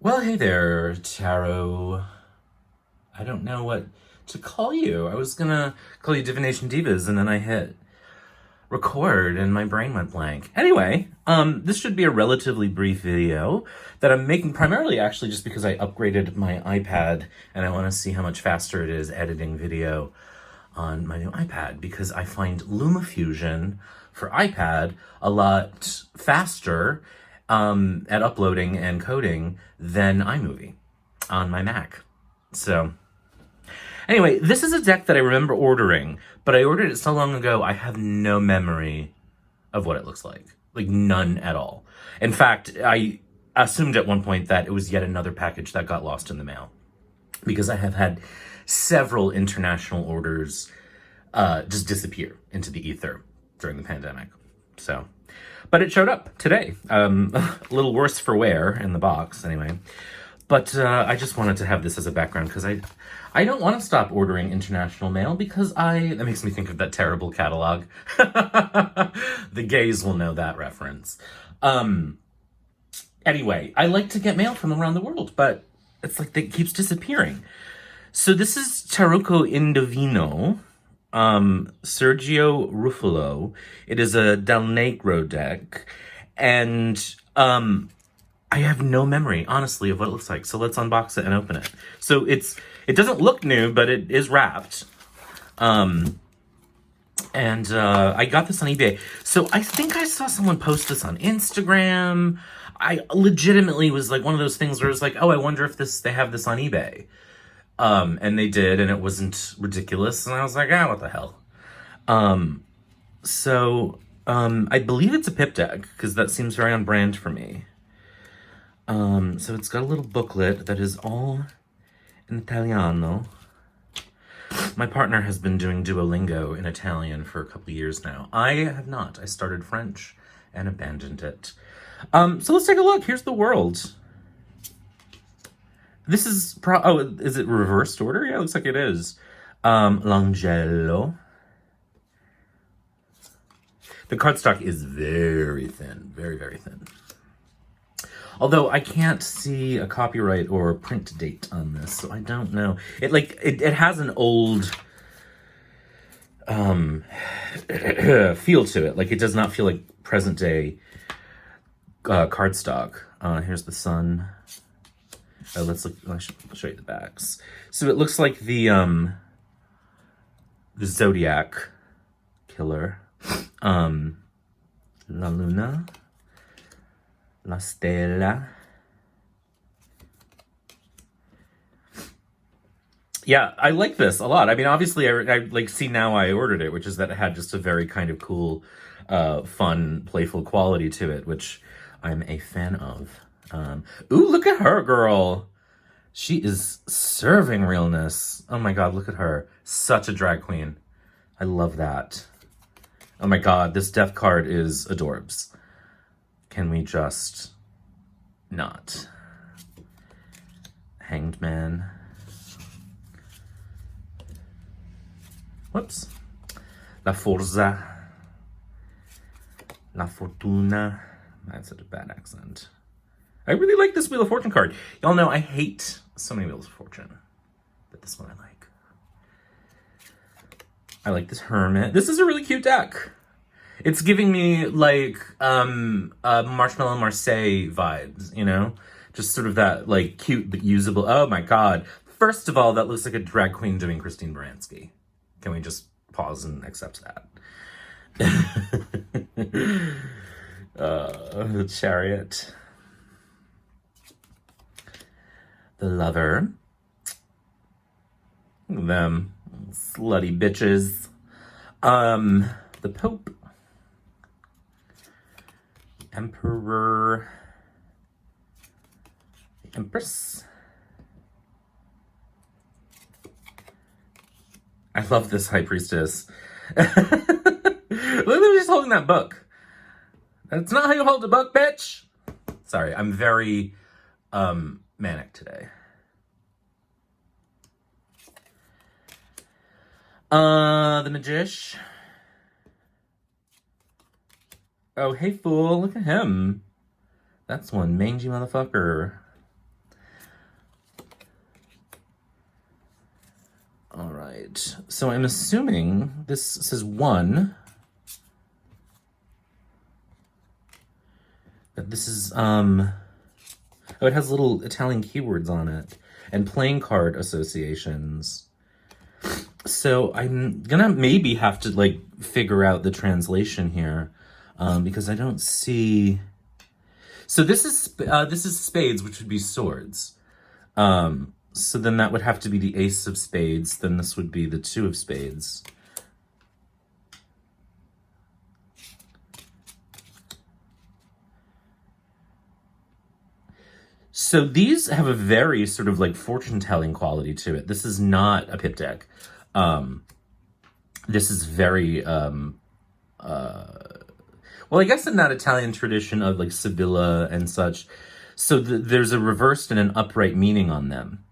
Well, hey there, Tarot. I don't know what to call you. I was gonna call you Divination Divas, and then I hit record, and my brain went blank. Anyway, this should be a relatively brief video that I'm making primarily actually just because I upgraded my iPad, and I want to see how much faster it is editing video on my new iPad, because I find LumaFusion for iPad a lot faster at uploading and coding than iMovie on my Mac. So anyway, this is a deck that I remember ordering, but I ordered it so long ago, I have no memory of what it looks like. Like, none at all. In fact, I assumed at one point that it was yet another package that got lost in the mail, because I have had several international orders just disappear into the ether during the pandemic. So, but it showed up today. A little worse for wear in the box, anyway. But I just wanted to have this as a background because I don't want to stop ordering international mail, because that makes me think of that terrible catalog. The gays will know that reference. Anyway, I like to get mail from around the world, but it's like it keeps disappearing. So this is Tarocco Indovino, Sergio Ruffalo. It is a Del Negro deck, and I have no memory, honestly, of what it looks like. So let's unbox it and open it. So it doesn't look new, but it is wrapped. And I got this on eBay. So I think I saw someone post this on Instagram. I legitimately was like one of those things where it was like, oh, I wonder if they have this on eBay. And they did, and it wasn't ridiculous. And I was like, what the hell? I believe it's a pip deck, because that seems very on brand for me. So it's got a little booklet that is all in Italiano. My partner has been doing Duolingo in Italian for a couple of years now. I have not. I started French and abandoned it. So let's take a look. Here's the world. This is is it reversed order? Yeah, it looks like it is. L'Angelo. The cardstock is very thin, very, very thin. Although I can't see a copyright or print date on this, so I don't know. It has an old feel to it. Like, it does not feel like present day cardstock. Here's the sun. Let's look. I'll show you the backs. So it looks like the Zodiac killer, La Luna, La Stella. Yeah, I like this a lot. I mean, obviously, I like see now I ordered it, which is that it had just a very kind of cool, fun, playful quality to it, which I'm a fan of. Ooh, look at her, girl. She is serving realness. Oh my God, look at her. Such a drag queen. I love that. Oh my God, this death card is adorbs. Can we just not? Hanged Man. Whoops. La Forza. La Fortuna. That's such a bad accent. I really like this Wheel of Fortune card. Y'all know I hate so many Wheels of Fortune, but this one I like. I like this Hermit. This is a really cute deck. It's giving me like Marshmallow Marseille vibes, you know? Just sort of that like cute but usable. Oh my God. First of all, that looks like a drag queen doing Christine Baranski. Can we just pause and accept that? The Chariot. The Lover. Them slutty bitches. The Pope. Emperor. The Empress. I love this High Priestess. Look at them just holding that book. That's not how you hold a book, bitch. Sorry, I'm very manic today. The Magician. Oh, hey, fool. Look at him. That's one mangy motherfucker. So I'm assuming this says 1. That this is, oh, it has little Italian keywords on it and playing card associations. So I'm gonna maybe have to like figure out the translation here, because I don't see. So this is spades, which would be swords. So then that would have to be the ace of spades. Then this would be the 2 of spades. So these have a very sort of like fortune-telling quality to it. This is not a pip deck. This is very, well, I guess in that Italian tradition of like Sibylla and such. So there's a reversed and an upright meaning on them.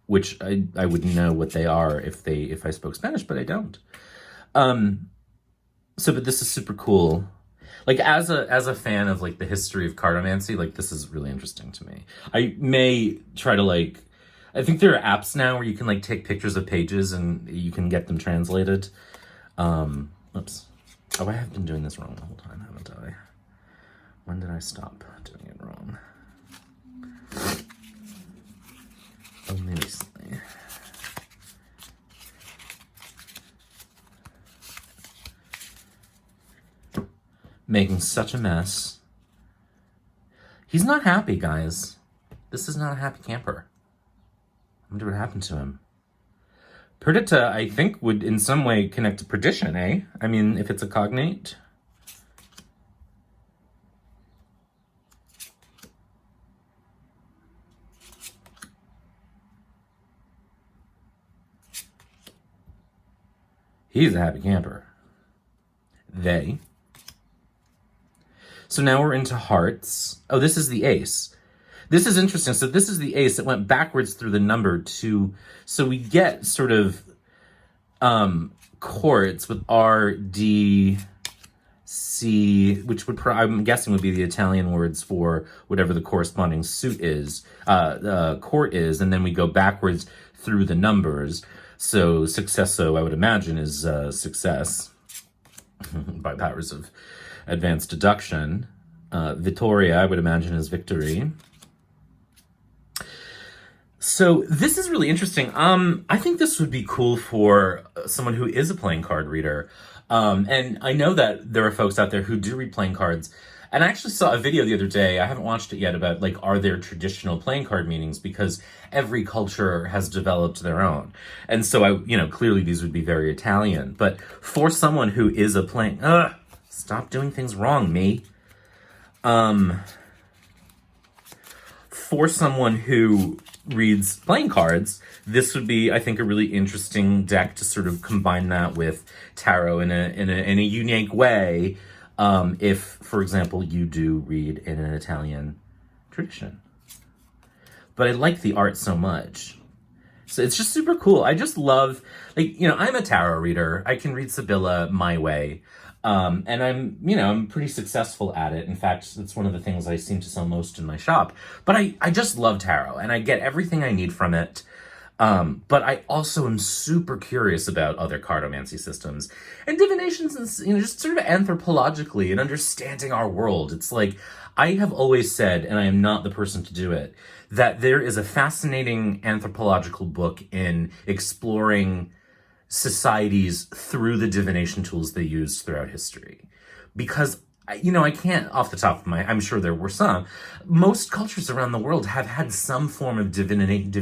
Which I wouldn't know what they are if I spoke Spanish, but I don't. But this is super cool. Like as a fan of like the history of cartomancy, like this is really interesting to me. I may try to like, I think there are apps now where you can like take pictures of pages and you can get them translated. Oops. Oh, I have been doing this wrong the whole time, haven't I? When did I stop doing it wrong? Only recently. Making such a mess. He's not happy, guys. This is not a happy camper. I wonder what happened to him. Perdita, I think, would in some way connect to perdition, eh? I mean, if it's a cognate. He's a happy camper. They. So now we're into hearts. Oh, this is the ace. This is interesting. So this is the ace. It went backwards through the number 2. So we get sort of chords with R, D, C, which would I'm guessing would be the Italian words for whatever the corresponding suit is, court is, and then we go backwards through the numbers. So successo, I would imagine, is success by powers of advanced deduction. Vittoria, I would imagine, is victory. So this is really interesting. I think this would be cool for someone who is a playing card reader. And I know that there are folks out there who do read playing cards. And I actually saw a video the other day, I haven't watched it yet, about like, are there traditional playing card meanings? Because every culture has developed their own. And so clearly these would be very Italian. But for someone who is a playing, stop doing things wrong, me. For someone who reads playing cards, this would be, I think, a really interesting deck to sort of combine that with tarot in a unique way. If, for example, you do read in an Italian tradition. But I like the art so much. So it's just super cool. I just love, I'm a tarot reader. I can read Sibylla my way. And I'm pretty successful at it. In fact, it's one of the things I seem to sell most in my shop. But I just love tarot, and I get everything I need from it. But I also am super curious about other cartomancy systems and divinations, and just sort of anthropologically and understanding our world. It's like, I have always said, and I am not the person to do it, that there is a fascinating anthropological book in exploring societies through the divination tools they used throughout history. Because, I can't, off the top of I'm sure there were some, most cultures around the world have had some form of divination.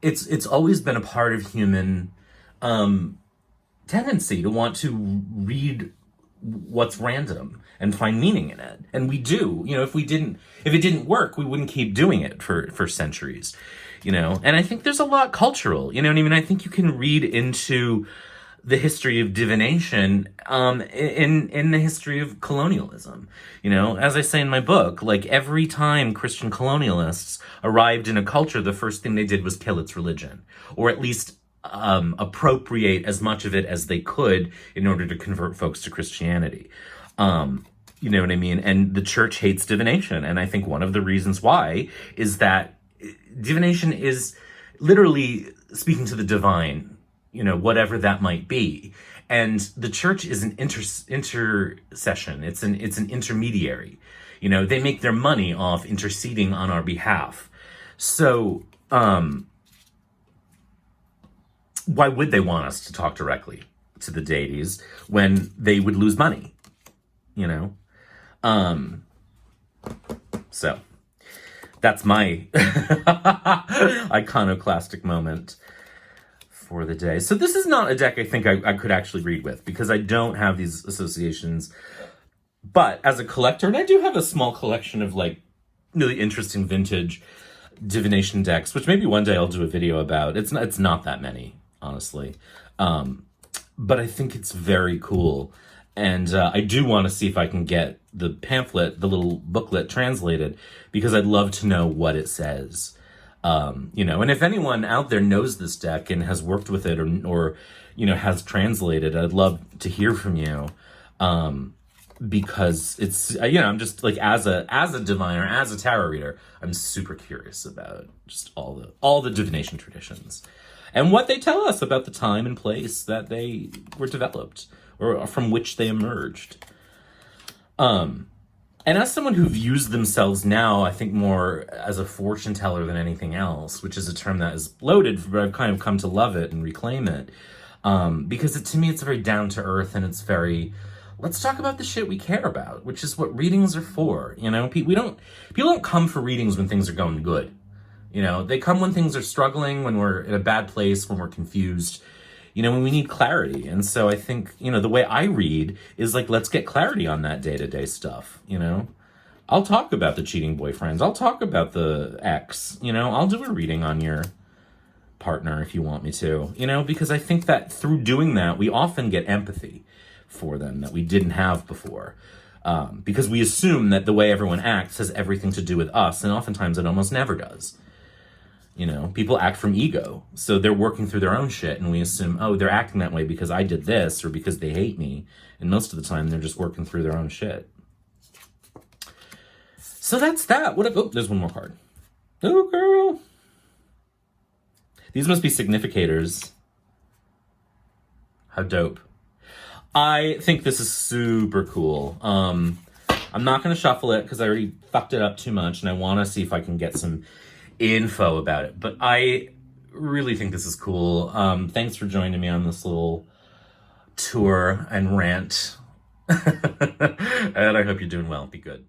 It's always been a part of human tendency to want to read what's random and find meaning in it. And we do. If it didn't work, we wouldn't keep doing it for centuries. And I think there's a lot cultural, you know what I mean? I think you can read into the history of divination in the history of colonialism. As I say in my book, like, every time Christian colonialists arrived in a culture, the first thing they did was kill its religion, or at least appropriate as much of it as they could in order to convert folks to Christianity. You know what I mean? And the church hates divination. And I think one of the reasons why is that divination is literally speaking to the divine, whatever that might be. And the church is an intercession. It's an intermediary. They make their money off interceding on our behalf. So, why would they want us to talk directly to the deities when they would lose money? So that's my iconoclastic moment for the day. So this is not a deck I think I could actually read with, because I don't have these associations. But as a collector, and I do have a small collection of like really interesting vintage divination decks, which maybe one day I'll do a video about. It's not that many, honestly. But I think it's very cool. And I do want to see if I can get the pamphlet, the little booklet, translated, because I'd love to know what it says. And if anyone out there knows this deck and has worked with it or has translated, I'd love to hear from you. Because it's, I'm just like, as a diviner, as a tarot reader, I'm super curious about just all the divination traditions and what they tell us about the time and place that they were developed or from which they emerged. And as someone who views themselves now, I think more as a fortune teller than anything else, which is a term that is loaded, but I've kind of come to love it and reclaim it. Because to me, it's very down to earth, and it's very, let's talk about the shit we care about, which is what readings are for. People don't come for readings when things are going good. They come when things are struggling, when we're in a bad place, when we're confused, when we need clarity. And so I think, the way I read is like, let's get clarity on that day-to-day stuff. I'll talk about the cheating boyfriends. I'll talk about the ex, I'll do a reading on your partner if you want me to, because I think that through doing that, we often get empathy for them that we didn't have before. Because we assume that the way everyone acts has everything to do with us, and oftentimes it almost never does. People act from ego, so they're working through their own shit, and we assume, oh, they're acting that way because I did this or because they hate me, and most of the time they're just working through their own shit. So that's that. Oh, there's one more card. Oh, girl. These must be significators. How dope. I think this is super cool. I'm not going to shuffle it because I already fucked it up too much, and I want to see if I can get some info about it. But I really think this is cool. Thanks for joining me on this little tour and rant. And I hope you're doing well. Be good.